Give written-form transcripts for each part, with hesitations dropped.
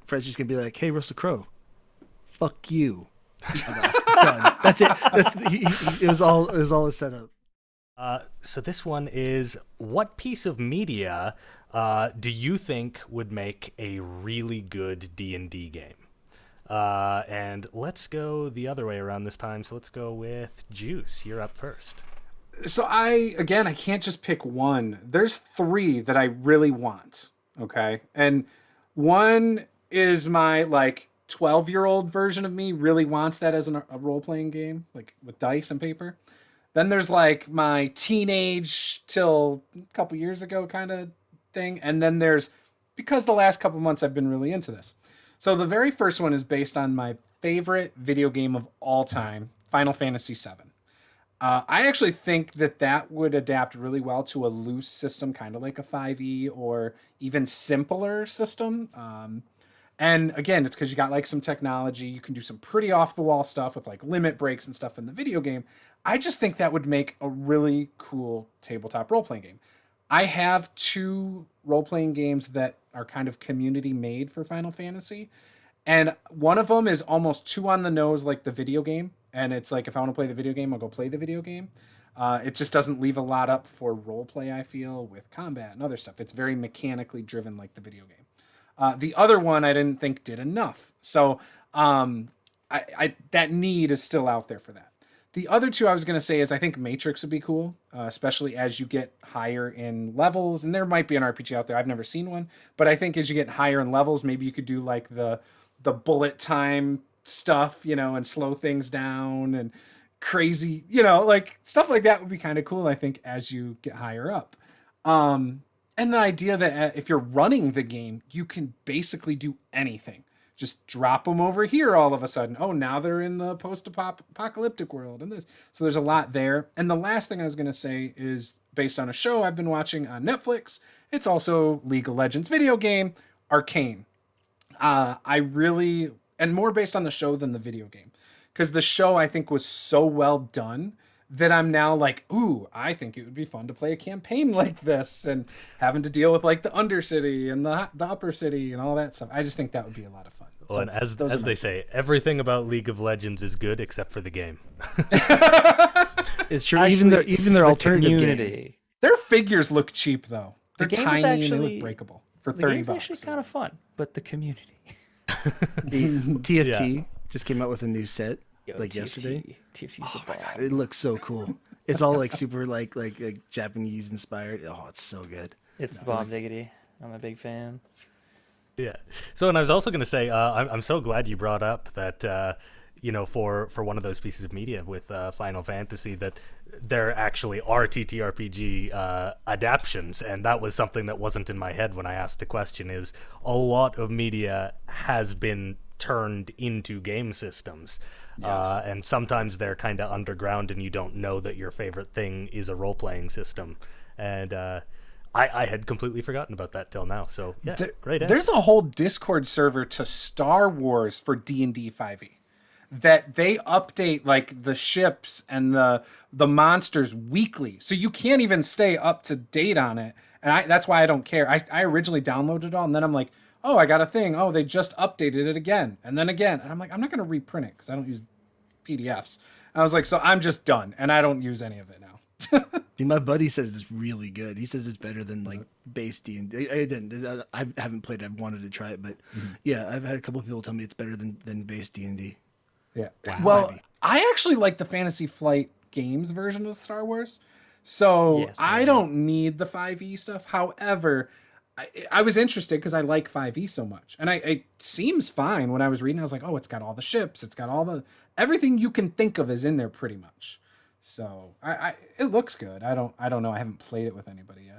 Fred's just gonna be like, "Hey, Russell Crowe, fuck you." Done. That's it. It was all a setup. So this one is, what piece of media do you think would make a really good D&D game? And let's go the other way around this time. So let's go with Juice. You're up first. So I can't just pick one. There's three that I really want. Okay. And one is my 12-year-old version of me really wants that as a role-playing game, like with dice and paper. Then there's my teenage till a couple years ago kind of thing. And then there's, because the last couple months I've been really into this. So the very first one is based on my favorite video game of all time, Final Fantasy VII. I actually think that would adapt really well to a loose system, kind of like a 5e or even simpler system. And again, it's because you got some technology. You can do some pretty off-the-wall stuff with limit breaks and stuff in the video game. I just think that would make a really cool tabletop role-playing game. I have 2 role-playing games that are kind of community-made for Final Fantasy. And one of them is almost too on the nose like the video game. And it's if I want to play the video game, I'll go play the video game. It just doesn't leave a lot up for roleplay, I feel, with combat and other stuff. It's very mechanically driven like the video game. The other one I didn't think did enough. So that need is still out there for that. The other 2 I was going to say is I think Matrix would be cool, especially as you get higher in levels. And there might be an RPG out there. I've never seen one. But I think as you get higher in levels, maybe you could do the bullet time stuff, and slow things down and crazy, stuff like that would be kind of cool, I think, as you get higher up. And the idea that if you're running the game, you can basically do anything. Just drop them over here all of a sudden. Oh, now they're in the post-apocalyptic world and this. So there's a lot there. And the last thing I was going to say is based on a show I've been watching on Netflix. It's also League of Legends video game, Arcane. And more based on the show than the video game. Because the show, I think, was so well done that I'm now ooh, I think it would be fun to play a campaign like this and having to deal with the Undercity and the Upper City and all that stuff. I just think that would be a lot of fun. Well, and as they say, everything about League of Legends is good except for the game. It's true. Actually, even their alternative community. Game. Their figures look cheap though. They're tiny and they look breakable for $30. The game's actually kind of fun, but the community. The TFT just came out with a new set yesterday. TFT's the my God, it looks so cool. It's all super like Japanese inspired. Oh, it's so good. It's the bomb diggity. I'm a big fan. Yeah. So, and I was also going to say, I'm so glad you brought up that, for one of those pieces of media with Final Fantasy, that there actually are TTRPG adaptations, and that was something that wasn't in my head when I asked the question. Is a lot of media has been turned into game systems, yes. And sometimes they're kind of underground, and you don't know that your favorite thing is a role-playing system, and I had completely forgotten about that till now. So yeah, great. There's a whole Discord server to Star Wars for D&D 5e. That they update the ships and the monsters weekly, so you can't even stay up to date on it. And that's why I don't care. I originally downloaded it all, and then I'm like, oh, I got a thing. Oh, they just updated it again, and then again, and I'm like, I'm not going to reprint it because I don't use PDFs. And I was like, so I'm just done, and I don't use any of it now. See, my buddy says it's really good. He says it's better than base D&D. I haven't played it. I've wanted to try it, but yeah, I've had a couple of people tell me it's better than base D&D. Yeah. Wow. Well, I actually like the Fantasy Flight Games version of Star Wars. So yes, I don't need the 5e stuff. However, I was interested because I like 5e so much. And it seems fine when I was reading. I was like, oh, it's got all the ships. It's got everything you can think of is in there pretty much. So it looks good. I don't know. I haven't played it with anybody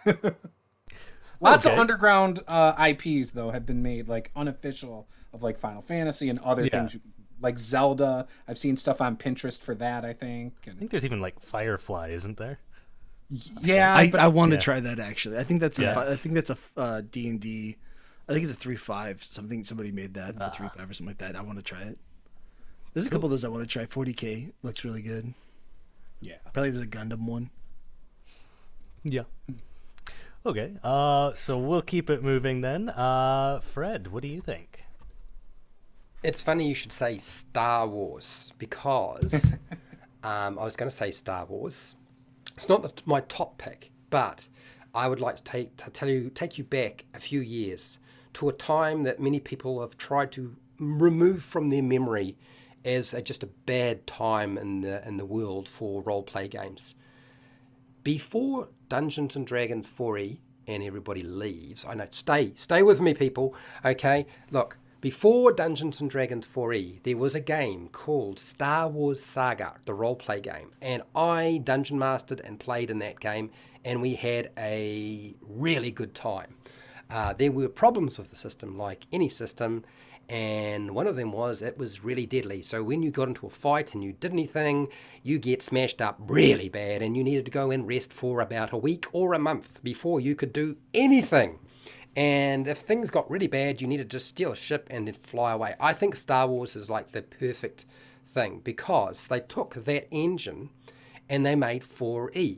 yet. Lots of underground IPs though have been made unofficial of Final Fantasy and other things like Zelda. I've seen stuff on Pinterest for that, I think. I think there's even Firefly, isn't there? Yeah, I want to try that actually. I think that's a D&D. I think it's a 3.5 something. Somebody made that for 3.5 or something like that. I want to try it. There's a couple of those I want to try. 40K looks really good. Yeah, probably there's a Gundam one. Yeah. Okay. So we'll keep it moving then. Fred, what do you think? It's funny you should say Star Wars because I was going to say Star Wars. It's not my top pick, but I would like to take you back a few years to a time that many people have tried to remove from their memory as just a bad time in the world for role play games. Before Dungeons and Dragons 4E and everybody leaves, I know, stay with me, people. Okay, look. Before Dungeons & Dragons 4E, there was a game called Star Wars Saga, the role-play game. And I dungeon mastered and played in that game, and we had a really good time. There were problems with the system, like any system, and one of them was it was really deadly. So when you got into a fight and you did anything, you get smashed up really bad, and you needed to go and rest for about a week or a month before you could do anything. And if things got really bad, you need to just steal a ship and then fly away. I think Star Wars is like the perfect thing because they took that engine and they made 4E.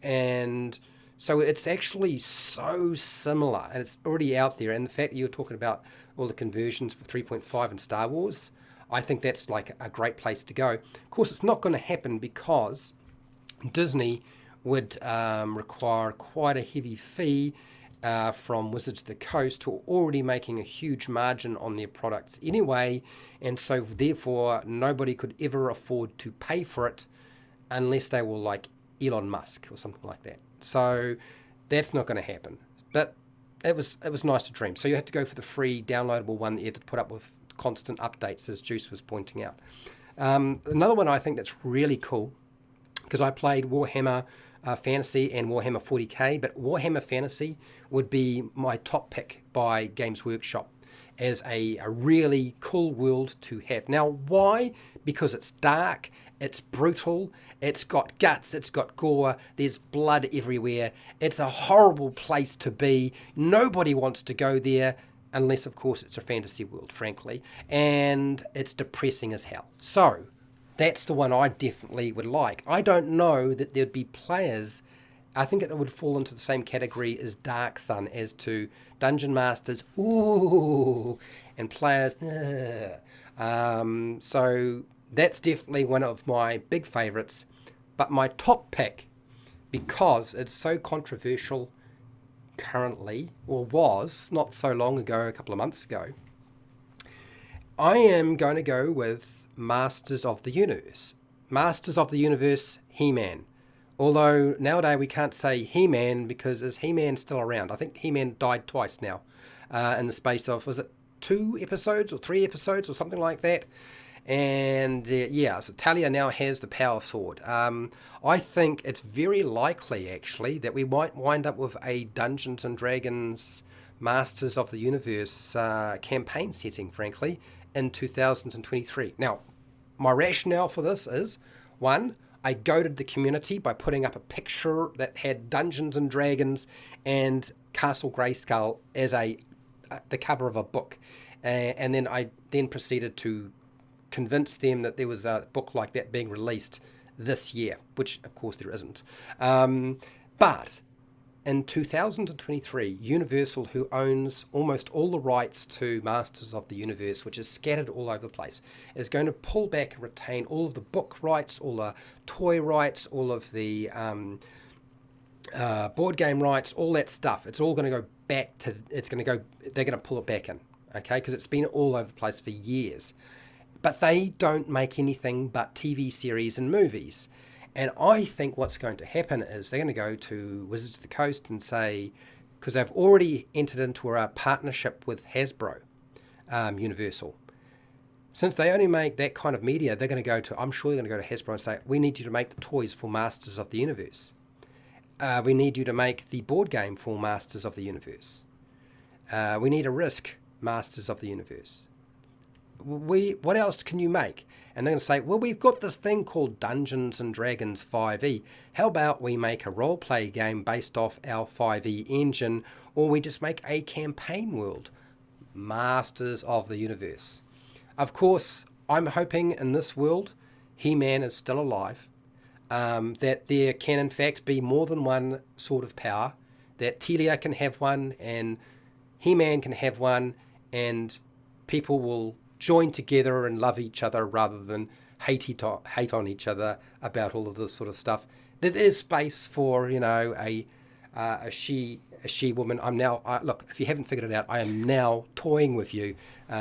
And so it's actually so similar and it's already out there. And the fact that you're talking about all the conversions for 3.5 and Star Wars, I think that's like a great place to go. Of course, it's not going to happen because Disney would require quite a heavy fee from Wizards of the Coast, who are already making a huge margin on their products anyway, and so therefore nobody could ever afford to pay for it unless they were like Elon Musk or something like that. So that's not going to happen. But it was nice to dream. So you had to go for the free downloadable one that you had to put up with constant updates, as Juice was pointing out. Another one I think that's really cool, because I played Warhammer Fantasy and Warhammer 40k, but Warhammer Fantasy would be my top pick by Games Workshop as a really cool world to have. Now, why? Because it's dark, it's brutal, it's got guts, it's got gore, there's blood everywhere. It's a horrible place to be. Nobody wants to go there, unless, of course, it's a fantasy world, frankly, and it's depressing as hell. So that's the one I definitely would like. I don't know that there'd be players. I think it would fall into the same category as Dark Sun as to Dungeon Masters, ooh, and players, so that's definitely one of my big favourites. But my top pick, because it's so controversial currently, or was not so long ago, a couple of months ago, I am going to go with Masters of the Universe. Masters of the Universe, He-Man. Although nowadays we can't say He-Man because is He-Man still around? I think He-Man died twice now in the space of, was it 2 episodes or 3 episodes or something like that? And so Talia now has the power sword. I think it's very likely actually that we might wind up with a Dungeons and Dragons Masters of the Universe campaign setting, frankly, in 2023. Now, my rationale for this is, one, I goaded the community by putting up a picture that had Dungeons and Dragons and Castle Grayskull as the cover of a book. And then I proceeded to convince them that there was a book like that being released this year, which of course there isn't. But in 2023, Universal, who owns almost all the rights to Masters of the Universe, which is scattered all over the place, is going to pull back and retain all of the book rights, all the toy rights, all of the board game rights, all that stuff. It's all going to go back to, they're going to pull it back in, okay? Because it's been all over the place for years. But they don't make anything but TV series and movies. And I think what's going to happen is they're going to go to Wizards of the Coast and say, because they've already entered into a partnership with Hasbro, Universal. Since they only make that kind of media, they're going to go to, I'm sure they're going to go to Hasbro and say, we need you to make the toys for Masters of the Universe. We need you to make the board game for Masters of the Universe. We need a Risk Masters of the Universe. What else can you make? And they're going to say, well, we've got this thing called Dungeons and Dragons 5e. How about we make a role-play game based off our 5e engine, or we just make a campaign world? Masters of the Universe. Of course, I'm hoping in this world, He-Man is still alive, that there can in fact be more than one sort of power, that Telia can have one and He-Man can have one, and people will join together and love each other rather than hate on each other about all of this sort of stuff. There is space for, you know, a she woman. Look, if you haven't figured it out, I am now toying with you,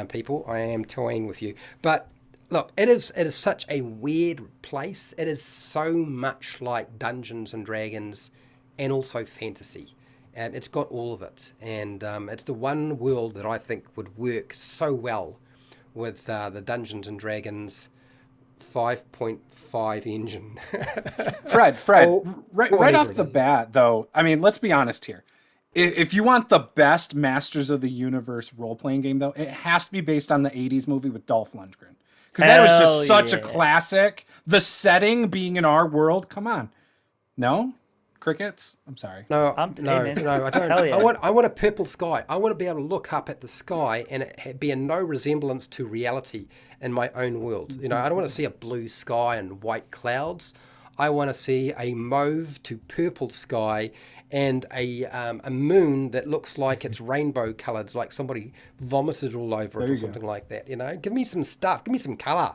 people. I am toying with you. But look, it is such a weird place. It is so much like Dungeons and Dragons, and also fantasy. It's got all of it, and it's the one world that I think would work so well with the Dungeons and Dragons 5.5 engine. Fred, right off the bat, though, I mean, let's be honest here. If you want the best Masters of the Universe role-playing game, though, it has to be based on the 80s movie with Dolph Lundgren. Because that was just such a classic. The setting being in our world, come on. No? Crickets? I'm sorry. No, I don't. Yeah. I want a purple sky. I want to be able to look up at the sky and it be no resemblance to reality in my own world. You know, I don't want to see a blue sky and white clouds. I want to see a mauve to purple sky and a moon that looks like it's rainbow coloured, like somebody vomited all over it or something like that. You know, give me some stuff. Give me some colour.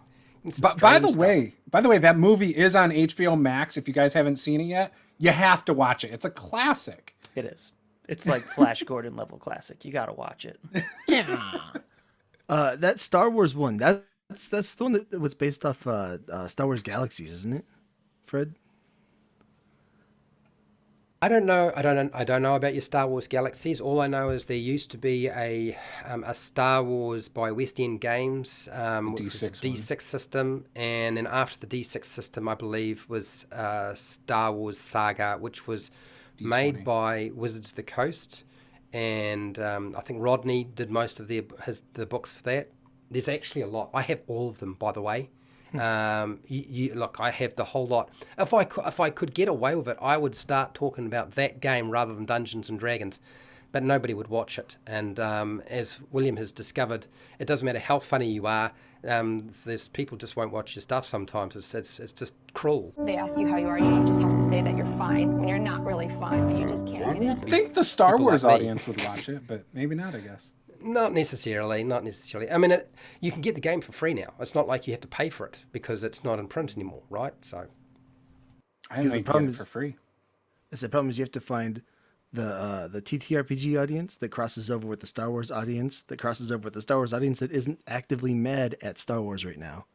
But by the way, that movie is on HBO Max. If you guys haven't seen it yet, you have to watch it. It's a classic. It is. It's like Flash Gordon level classic. You got to watch it. Yeah. That Star Wars one. That's the one that was based off Star Wars Galaxies, isn't it, Fred? I don't know about your Star Wars Galaxies. All I know is there used to be a Star Wars by West End Games, D6 system, and then after the D6 system, I believe was Star Wars Saga, which was D20. Made by Wizards of the Coast, and I think Rodney did most of the books for that. There's actually a lot. I have all of them, by the way. Look, I have the whole lot. If I could get away with it, I would start talking about that game rather than Dungeons and Dragons, but nobody would watch it. And as William has discovered, it doesn't matter how funny you are. There's people just won't watch your stuff sometimes. It's just cruel. They ask you how you are, you just have to say that you're fine when you're not really fine, but you just can't get it. I think the Star Wars audience would watch it, but maybe not, I guess. Not necessarily. I mean, you can get the game for free now. It's not like you have to pay for it because it's not in print anymore, right? So, I think the problem is for free. The problem is you have to find the TTRPG audience that crosses over with the Star Wars audience that isn't actively mad at Star Wars right now.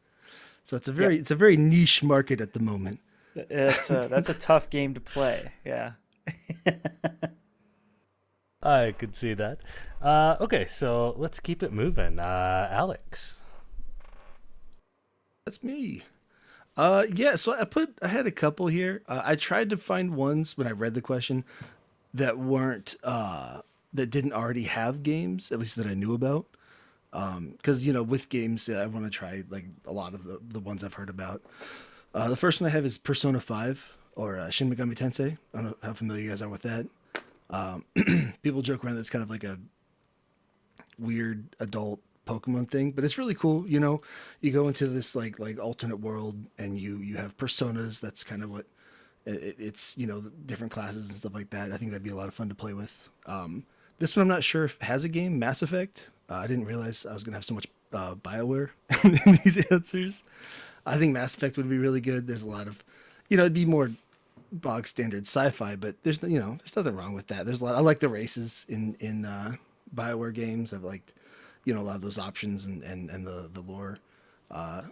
So it's a very niche market at the moment. That's a tough game to play. Yeah. I could see that. Okay, so let's keep it moving. Alex. That's me. Yeah, so I had a couple here. I tried to find ones when I read the question that weren't that didn't already have games, at least that I knew about. Because with games, I want to try like a lot of the ones I've heard about. The first one I have is Persona 5 or Shin Megami Tensei. I don't know how familiar you guys are with that. People joke around that it's kind of like a weird adult Pokemon thing, but it's really cool. You go into this like alternate world and you have personas. That's kind of what it's, different classes and stuff like that. I think that'd be a lot of fun to play with. This one I'm not sure if has a game, Mass Effect. I didn't realize I was going to have so much BioWare in these answers. I think Mass Effect would be really good. There's a lot of, it'd be more bog standard sci-fi, but there's nothing wrong with that. There's a lot. I like the races in BioWare games. I've liked a lot of those options and the lore.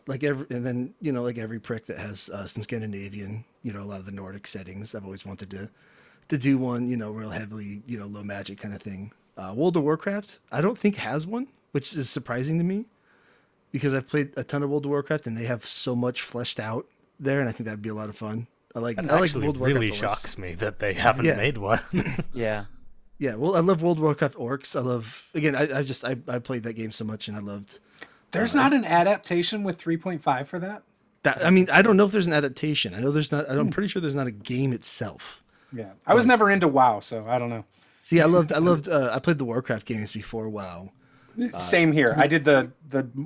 Like every prick that has some Scandinavian, a lot of the Nordic settings. I've always wanted to do one, real heavily, low magic kind of thing. World of Warcraft, I don't think has one, which is surprising to me because I've played a ton of World of Warcraft and they have so much fleshed out there, and I think that'd be a lot of fun. I like World of Warcraft. Really shocks me that they haven't made one. Yeah. Yeah, well, I love World of Warcraft Orcs. I love, again, I played that game so much and I loved. There's not an adaptation with 3.5 for that? I don't know if there's an adaptation. I know there's not, I'm pretty sure there's not a game itself. Yeah. I was never into WoW, so I don't know. See, I played the Warcraft games before WoW. Same here. I did the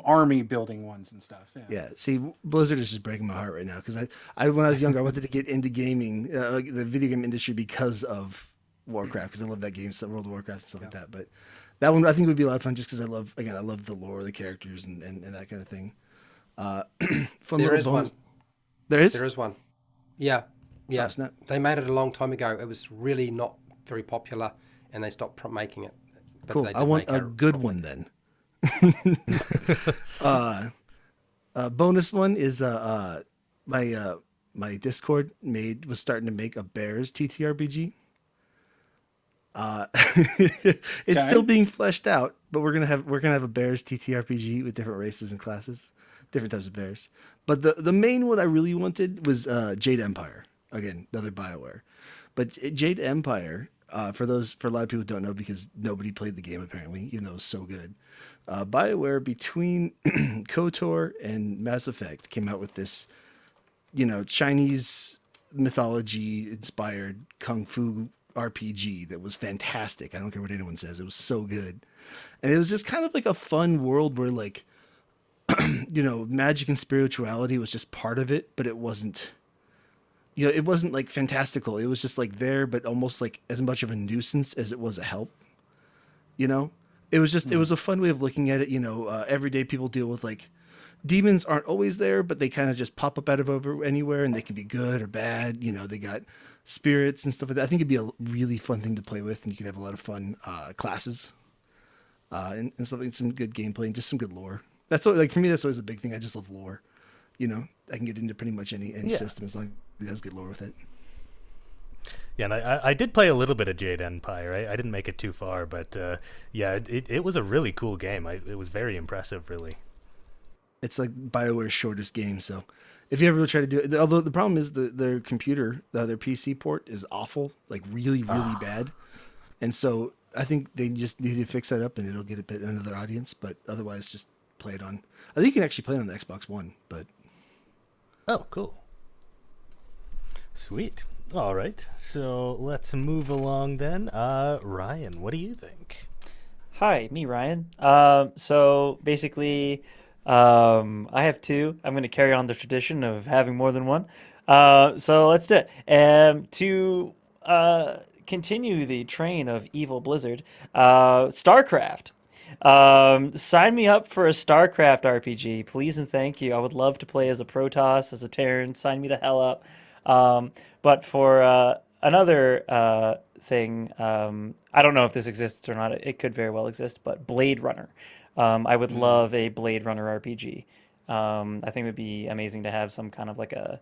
army building ones and stuff. Yeah. See, Blizzard is just breaking my heart right now because I when I was younger, I wanted to get into gaming, the video game industry because of Warcraft because I love that game, World of Warcraft and stuff like that. But that one I think would be a lot of fun just because I love the lore, the characters, and that kind of thing. Fun There little is bonus. one. There is. There is one. Yeah. Oh, snap. They made it a long time ago. It was really not very popular, and they stopped making it. But Cool. they did I want make a good one then. Bonus one is my Discord was starting to make a Bears TTRPG. It's still being fleshed out, but we're gonna have a Bears TTRPG with different races and classes, different types of bears. But the main one I really wanted was Jade Empire. Again, another BioWare. But Jade Empire, for a lot of people who don't know because nobody played the game apparently, even though it was so good. BioWare between KOTOR and Mass Effect came out with this, Chinese mythology inspired kung fu RPG that was fantastic. I don't care what anyone says. It was so good. And it was just kind of like a fun world where like, magic and spirituality was just part of it, but it wasn't, it wasn't like fantastical. It was just like there, but almost like as much of a nuisance as it was a help, It was just, it was a fun way of looking at it. Everyday people deal with like demons aren't always there, but they kind of just pop up out of anywhere and they can be good or bad. They got spirits and stuff like that. I think it'd be a really fun thing to play with and you can have a lot of fun classes and something, some good gameplay and just some good lore. That's what, like for me, that's always a big thing. I just love lore. I can get into pretty much any system as long as it has good lore with it. Yeah, and I did play a little bit of Jade Empire. I didn't make it too far, but it was a really cool game. It was very impressive, really. It's like BioWare's shortest game, so if you ever try to do it, although the problem is their computer, their PC port is awful, like really, really bad. And so I think they just need to fix that up and it'll get a bit another audience, but otherwise just play it on. I think you can actually play it on the Xbox One, but. Oh, cool. Sweet. All right, so let's move along then. Ryan, what do you think? Hi, me, Ryan. So basically, I have two. I'm going to carry on the tradition of having more than one. So let's do it. To continue the train of evil Blizzard, StarCraft. Sign me up for a StarCraft RPG, please and thank you. I would love to play as a Protoss, as a Terran. Sign me the hell up. But for another thing, I don't know if this exists or not. It could very well exist, but Blade Runner. I would love a Blade Runner RPG. I think it would be amazing to have some kind of like a,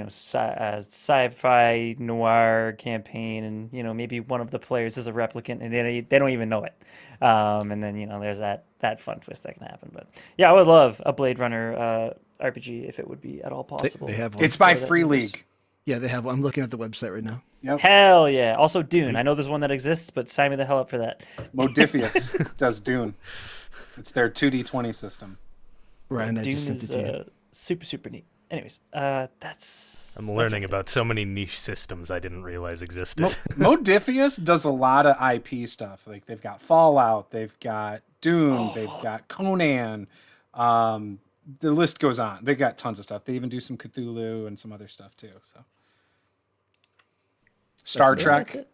sci-fi noir campaign, and maybe one of the players is a replicant, and they don't even know it. And then there's that fun twist that can happen. But yeah, I would love a Blade Runner RPG if it would be at all possible. They have one. It's by Free League. Yeah, they have one. I'm looking at the website right now. Yep. Hell yeah! Also Dune. I know there's one that exists, but sign me the hell up for that. Modifius does Dune. It's their 2D20 system. Ryan, I Dune just sent it to you. super neat. Anyways, that's. I'm learning about so many niche systems I didn't realize existed. Modifius does a lot of IP stuff. Like they've got Fallout, they've got Dune, they've got Conan. The list goes on. They got tons of stuff. They even do some Cthulhu and some other stuff too. So Star Trek.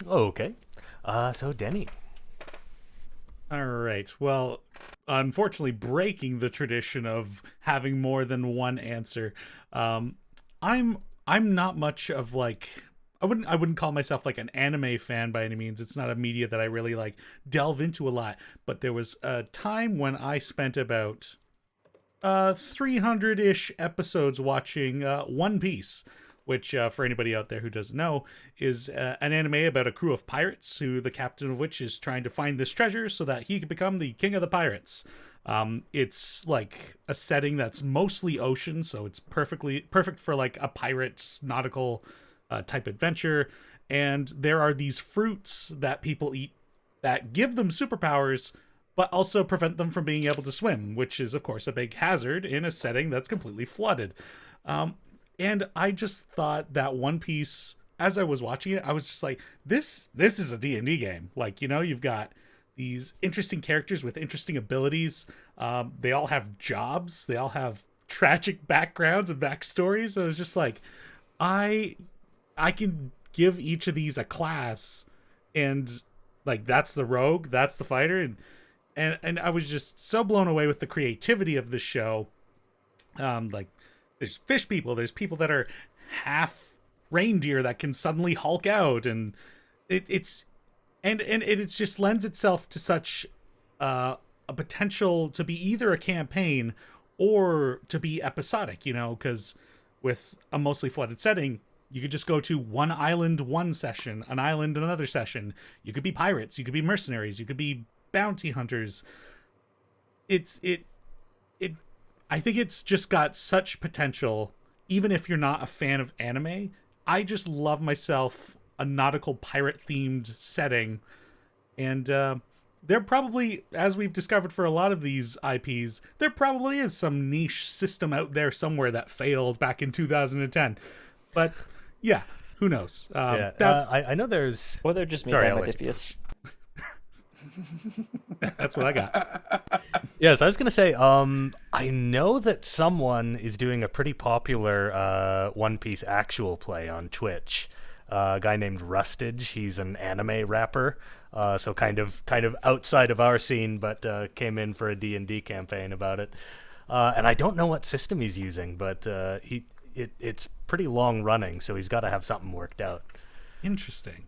Okay. So Denny. All right. Well, unfortunately, breaking the tradition of having more than one answer, I'm not much of like I wouldn't call myself like an anime fan by any means. It's not a media that I really like delve into a lot. But there was a time when I spent about 300-ish episodes watching One Piece, which for anybody out there who doesn't know is an anime about a crew of pirates who the captain of which is trying to find this treasure so that he can become the king of the pirates. It's like a setting that's mostly ocean, so it's perfect for like a pirate's nautical type adventure. And there are these fruits that people eat that give them superpowers, but also prevent them from being able to swim, which is, of course, a big hazard in a setting that's completely flooded. And I just thought that One Piece, as I was watching it, I was just like, this is a D&D game. Like, you've got these interesting characters with interesting abilities. They all have jobs. They all have tragic backgrounds and backstories. I was just like, I can give each of these a class, and like that's the rogue, that's the fighter, and I was just so blown away with the creativity of this show. Like there's fish people, there's people that are half reindeer that can suddenly Hulk out, and it just lends itself to such a potential to be either a campaign or to be episodic, because with a mostly flooded setting, you could just go to one island, one session, an island, another session. You could be pirates, you could be mercenaries, you could be bounty hunters. I think it's just got such potential, even if you're not a fan of anime. I just love myself a nautical pirate themed setting. And there probably, as we've discovered for a lot of these IPs, there probably is some niche system out there somewhere that failed back in 2010. But yeah, who knows? I know there's... Or they're just made by Modiphius. That's what I got. Yes, I was going to say, I know that someone is doing a pretty popular One Piece actual play on Twitch. A guy named Rustage. He's an anime rapper, so kind of outside of our scene, but came in for a D&D campaign about it. And I don't know what system he's using, but it's pretty long running, so he's got to have something worked out. Interesting.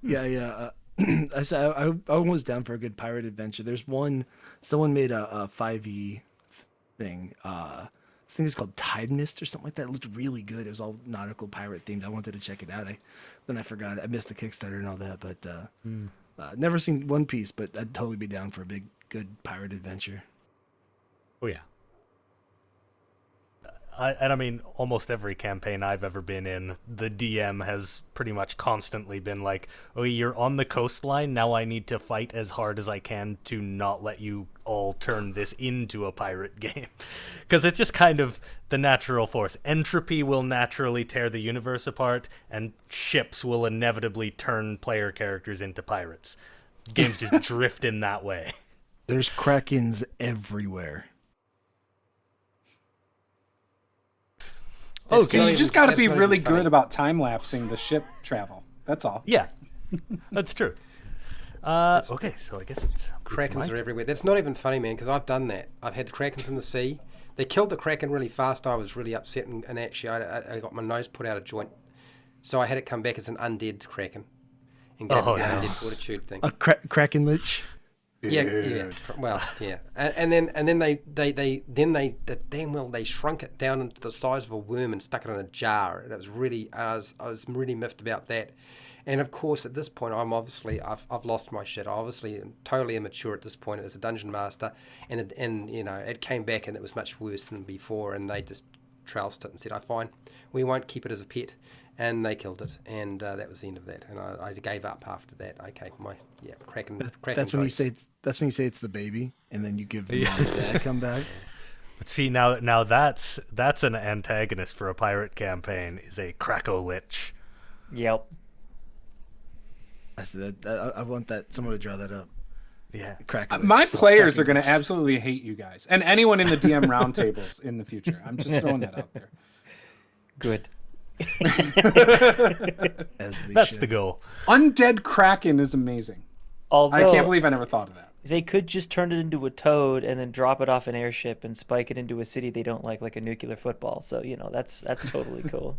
Yeah. I was down for a good pirate adventure. There's someone made a 5e thing. I think it's called Tide Mist or something like that. It looked really good. It was all nautical pirate themed. I wanted to check it out. Then I forgot. I missed the Kickstarter and all that. But never seen One Piece, but I'd totally be down for a big, good pirate adventure. Oh yeah. I mean, almost every campaign I've ever been in, the DM has pretty much constantly been like, oh, you're on the coastline, now I need to fight as hard as I can to not let you all turn this into a pirate game. Because it's just kind of the natural force. Entropy will naturally tear the universe apart, and ships will inevitably turn player characters into pirates. Games just drift in that way. There's krakens everywhere. So you just got to be really good about time-lapsing the ship travel. That's all. Yeah, that's true. Okay, so I guess it's... Krakens are everywhere. That's not even funny, man, because I've done that. I've had krakens in the sea. They killed the kraken really fast. I was really upset, and actually I got my nose put out of joint. So I had it come back as an undead kraken. And gave me the undead fortitude thing. A kraken lich? Yeah. Well, yeah. And then they shrunk it down into the size of a worm and stuck it in a jar. And it was really, I was really miffed about that. And of course, at this point, I've lost my shit. I obviously am totally immature at this point as a dungeon master, and it came back and it was much worse than before. And they just trounced it and said, "Oh, fine, we won't keep it as a pet." And they killed it, and that was the end of that. And I gave up after that. Okay, kraken. That's when you say it's the baby, and then you give the dad come back. But see, now that's an antagonist for a pirate campaign, is a Krakow-lich. Yep. I want someone to draw that up. Yeah. My players are going to absolutely hate you guys, and anyone in the DM roundtables in the future. I'm just throwing that out there. Good. That's the goal. Undead Kraken is amazing. Although, I can't believe I never thought of that. They could just turn it into a toad and then drop it off an airship and spike it into a city they don't like a nuclear football. So, that's totally cool.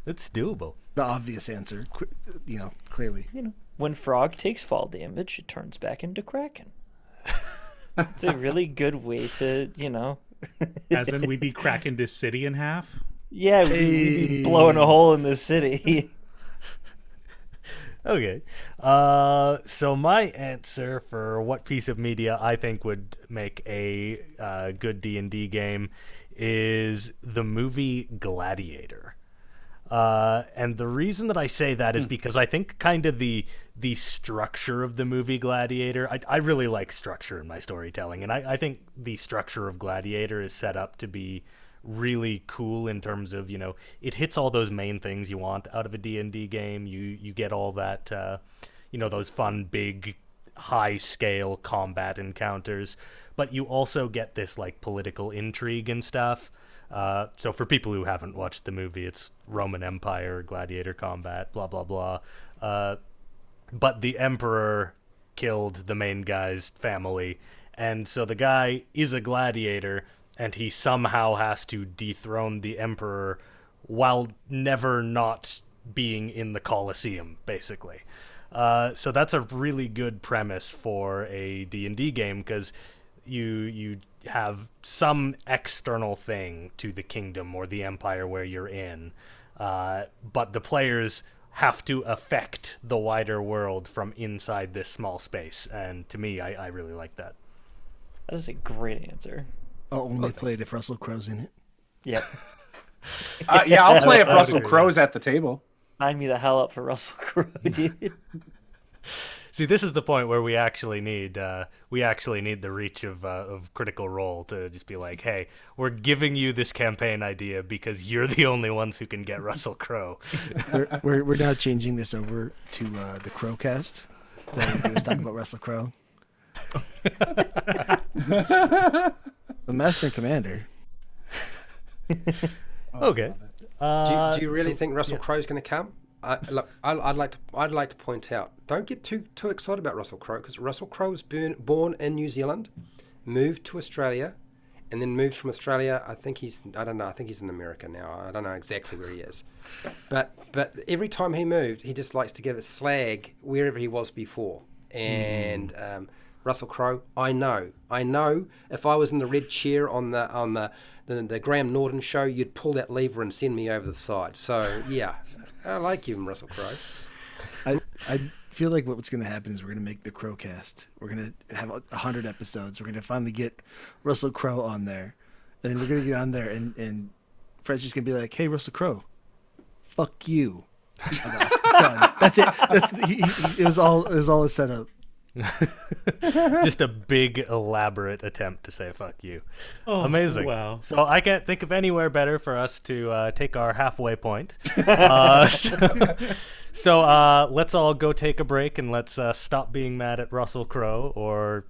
It's doable. The obvious answer, clearly. When frog takes fall damage, it turns back into kraken. It's a really good way to, As in, we'd be cracking this city in half? Yeah, we'd be blowing a hole in this city. Okay. So my answer for what piece of media I think would make a good D&D game is the movie Gladiator. And the reason that I say that is because I think kind of the structure of the movie Gladiator, I really like structure in my storytelling, and I think the structure of Gladiator is set up to be really cool in terms of, it hits all those main things you want out of a D&D game. You get all that, those fun big high scale combat encounters, but you also get this like political intrigue and stuff. So for people who haven't watched the movie, it's Roman Empire, gladiator combat, blah blah blah. But the emperor killed the main guy's family, and so the guy is a gladiator, and he somehow has to dethrone the emperor while never not being in the Colosseum, basically. So that's a really good premise for a D&D game, because you have some external thing to the kingdom or the empire where you're in, but the players have to affect the wider world from inside this small space, and to me, I really like that. That is a great answer. I'll only play it if Russell Crowe's in it. Yep. Yeah, I'll play if Russell Crowe's at the table. Sign me the hell up for Russell Crowe, dude. See, this is the point where we actually need the reach of Critical Role to just be like, hey, we're giving you this campaign idea because you're the only ones who can get Russell Crowe. We're now changing this over to the Crowcast. That we was talking about Russell Crowe. The Master and Commander. Okay. Do you really think Russell Crowe's going to come? Look, I'd like to point out, don't get too excited about Russell Crowe, because Russell Crowe was born in New Zealand, moved to Australia, and then moved from Australia. I think he's in America now. I don't know exactly where he is, but every time he moved, he just likes to give a slag wherever he was before. And Russell Crowe, I know. If I was in the red chair on the Graham Norton show, you'd pull that lever and send me over the side. So yeah. I like you, Russell Crowe. I feel like what's going to happen is we're going to make the Crowcast. We're going to have 100 episodes. We're going to finally get Russell Crowe on there. And then we're going to get on there, and Fred's just going to be like, hey, Russell Crowe, fuck you. Done. That's it. It was all a setup. Just a big elaborate attempt to say fuck you. Oh, amazing. Wow. So I can't think of anywhere better for us to take our halfway point. So let's all go take a break, and let's stop being mad at Russell Crowe, or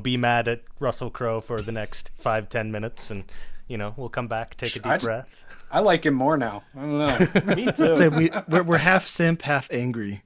be mad at Russell Crowe for the next 5-10 minutes, and we'll come back, take a deep breath. I like him more now. I don't know. Me too. So we're half simp, half angry.